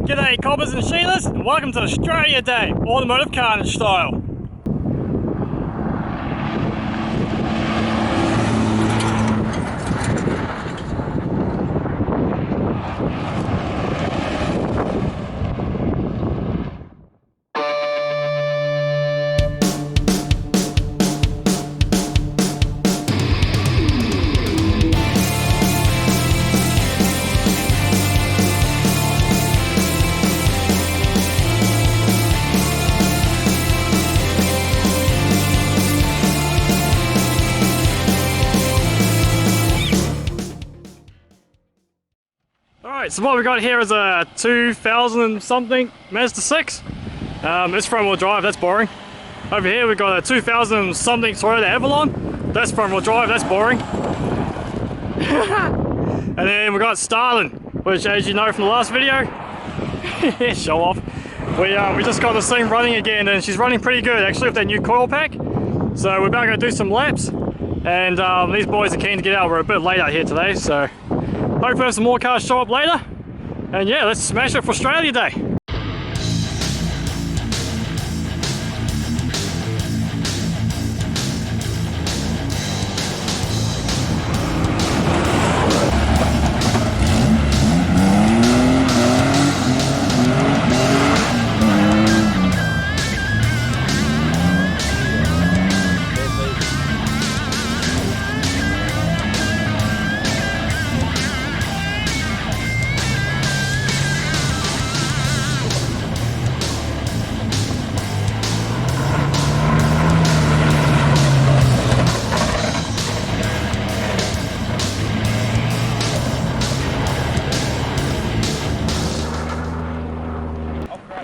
G'day cobbers and Sheilas, and welcome to Australia Day, Automotive Carnage style. Alright, so what we got here is a 2000 something Mazda 6. It's front wheel drive, that's boring. Over here we've got a 2000 something Toyota Avalon. That's front wheel drive, that's boring. And then we got Starlin, which as you know from the last video, show off. We just got this thing running again, and she's running pretty good actually with that new coil pack. So we're about to go do some laps, and these boys are keen to get out. We're a bit late out here today, so hopefully some more cars show up later. And yeah, let's smash it for Australia Day.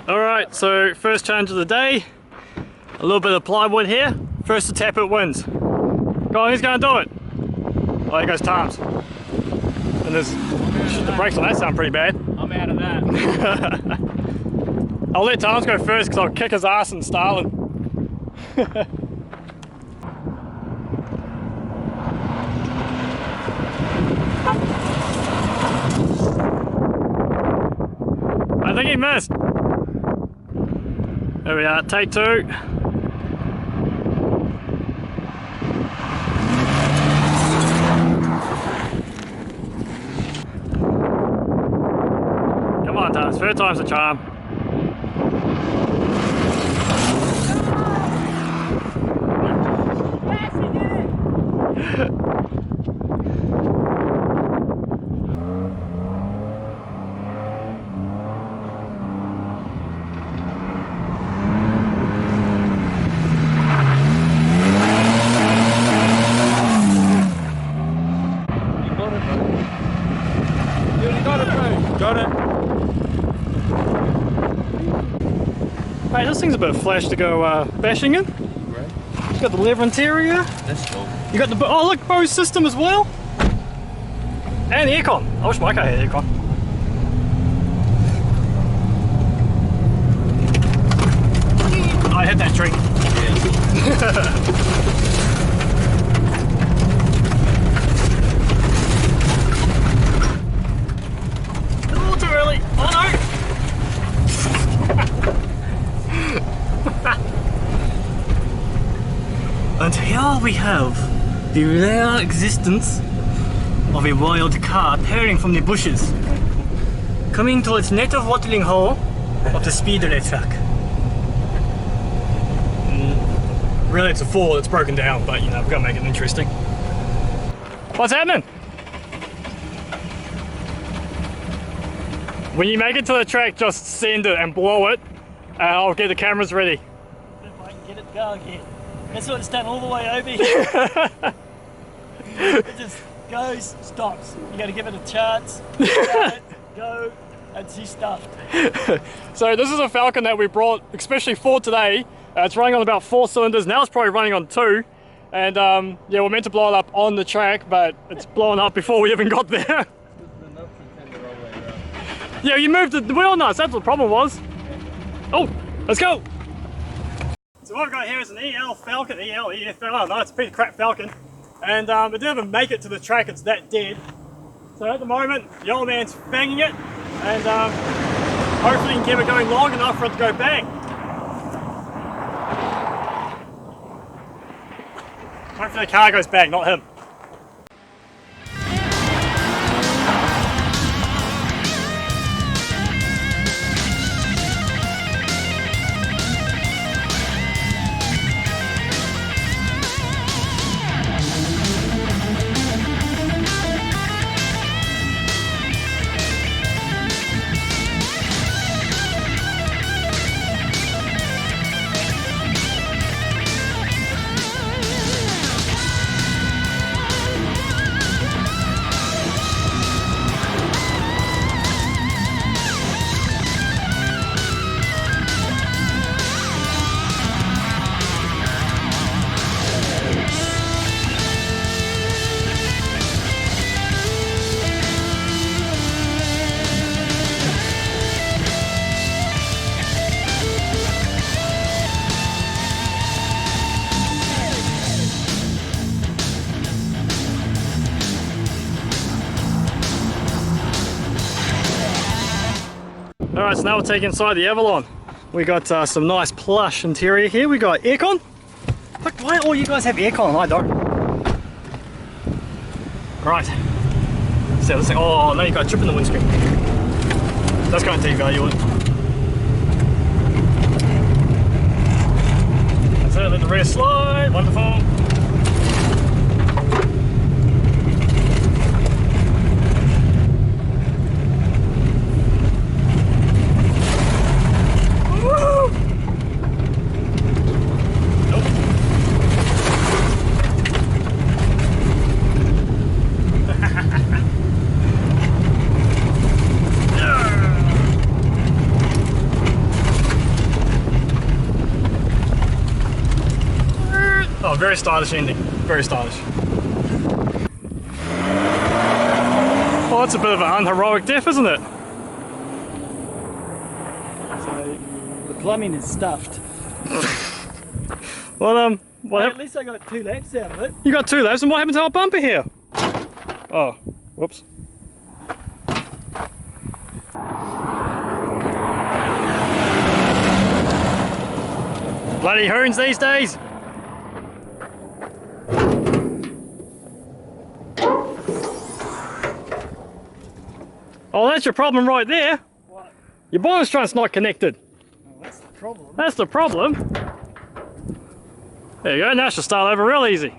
Alright, so first challenge of the day, a little bit of plywood here. First to tap it wins. Go on, who's going to do it? Oh, there goes Tom's. And there's, the brakes on that sound pretty bad. I'm out of that. I'll let Tom's go first because I'll kick his ass in Starlin. I think he missed. There we are, take two. Come on, Thomas, third time's a charm. Got it. Hey, this thing's a bit of flash to go bashing in. Right. It's got the leather interior. That's cool. You got the, oh look, Bose system as well. And aircon. I wish my car had aircon. I hit that tree. Yeah. And here we have the rare existence of a wild car appearing from the bushes, coming to its native watering hole of the speedway track. Really it's a four that's broken down, but you know, we've got to make it interesting. What's happening? When you make it to the track, just send it and blow it, and I'll get the cameras ready. If I can get it going again. That's what it's done all the way over here. It just goes, stops. You got to give it a chance. Start it, go, and she stuffed. So this is a Falcon that we brought especially for today. It's running on about 4 cylinders. Now it's probably running on 2. And yeah, we're meant to blow it up on the track, but it's blown up before we even got there. Yeah, you moved the wheel nuts. That's what the problem was. Oh, let's go. So what I've got here is an EL Falcon, EF, I don't know, it's a pretty crap Falcon. And it didn't even make it to the track, it's that dead. So at the moment, the old man's banging it, and Hopefully you can keep it going long enough for it to go bang. Hopefully the car goes bang, not him. Alright, so now we'll take inside the Avalon. We got some nice plush interior here. We got aircon. Look, why all you guys have aircon? I don't. Right. So let's say, oh, now you got a chip in the windscreen. That's going to devalue it. That's it, let the rear slide. Wonderful. Oh, very stylish ending. Very stylish. Well, that's a bit of an unheroic death, isn't it? So the plumbing is stuffed. Well, Hey, at least I got 2 laps out of it. you got 2 laps, and what happened to our bumper here? Oh, whoops. Bloody hoons these days. Oh, that's your problem right there. What? Your bonus trunk's not connected. Oh, that's the problem. That's the problem. There you go, now she'll start over real easy.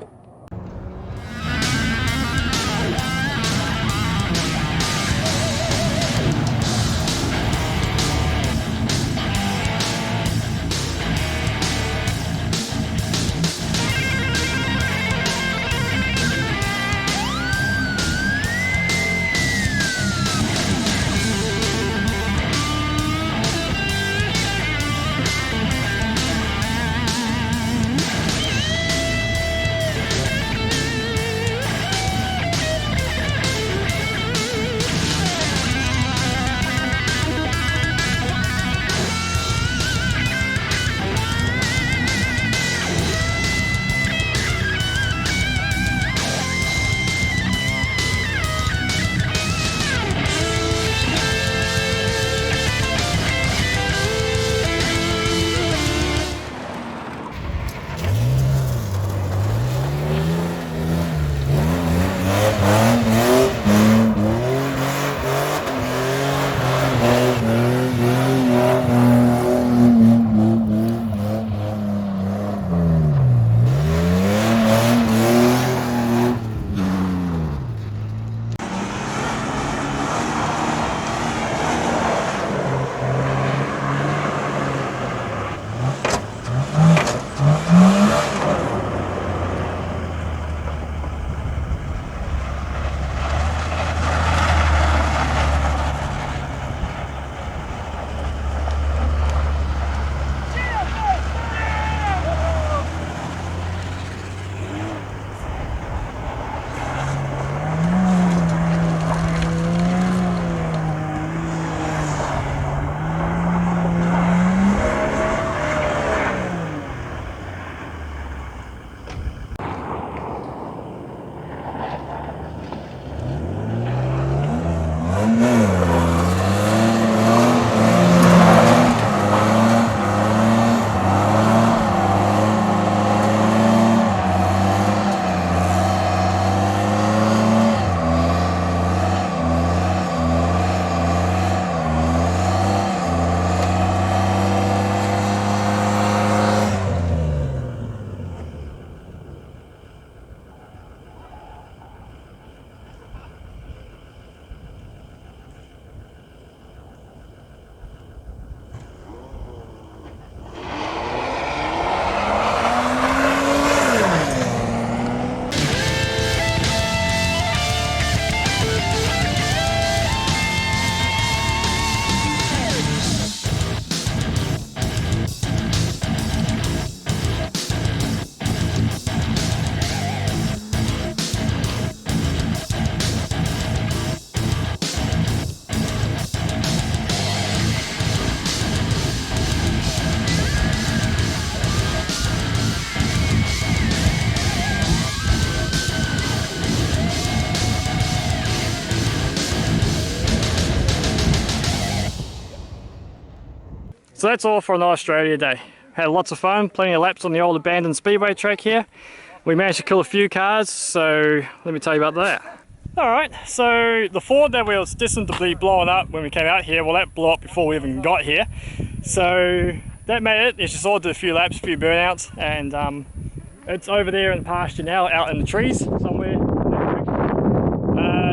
So that's all for another Australia day. Had lots of fun, plenty of laps on the old abandoned speedway track here. We managed to kill a few cars, so let me tell you about that. Alright, so the Ford that we was destined to be blowing up when we came out here, well that blew up before we even got here. So that made it. It's just all did a few laps, a few burnouts, and it's over there in the pasture now, out in the trees somewhere.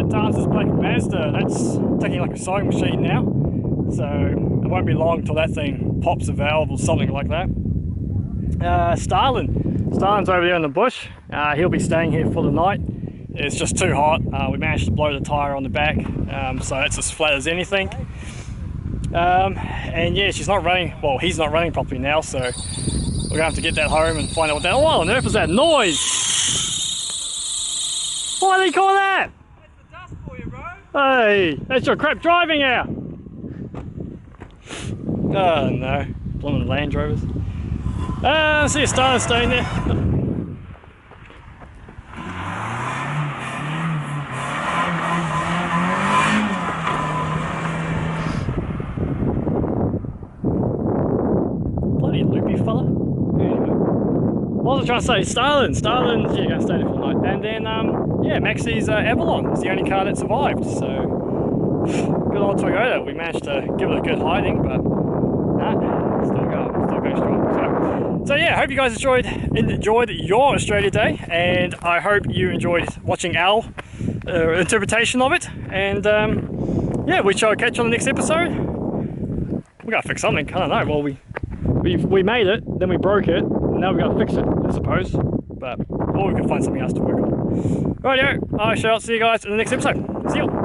Dance's Black Mazda, that's taking like a sewing machine now. So it won't be long till that thing pops a valve or something like that. Starlin's over there in the bush. He'll be staying here for the night. It's just too hot. We managed to blow the tyre on the back, so it's as flat as anything. And yeah, she's not running, well, he's not running properly now, so we're gonna have to get that home and find out what that, what on earth was that noise? Why did he call that? That's the dust for you, bro. Hey, that's your crap driving out. Oh no, blooming Land Rovers. See a Starlin staying there. Bloody loopy fella. Anyway. What was I trying to say? Starlin's yeah, gonna stay there for the night. And then yeah, Maxie's Avalon is the only car that survived, so good old Toyota. We managed to give it a good hiding, but nah, still going strong. So yeah, I hope you guys enjoyed your Australia Day, and I hope you enjoyed watching our interpretation of it. And yeah, we shall catch you on the next episode. We gotta fix something. I don't know. Well, we made it, then we broke it, and now we gotta fix it, I suppose. But or we can find something else to work on. Rightio, I shall see you guys in the next episode. See you.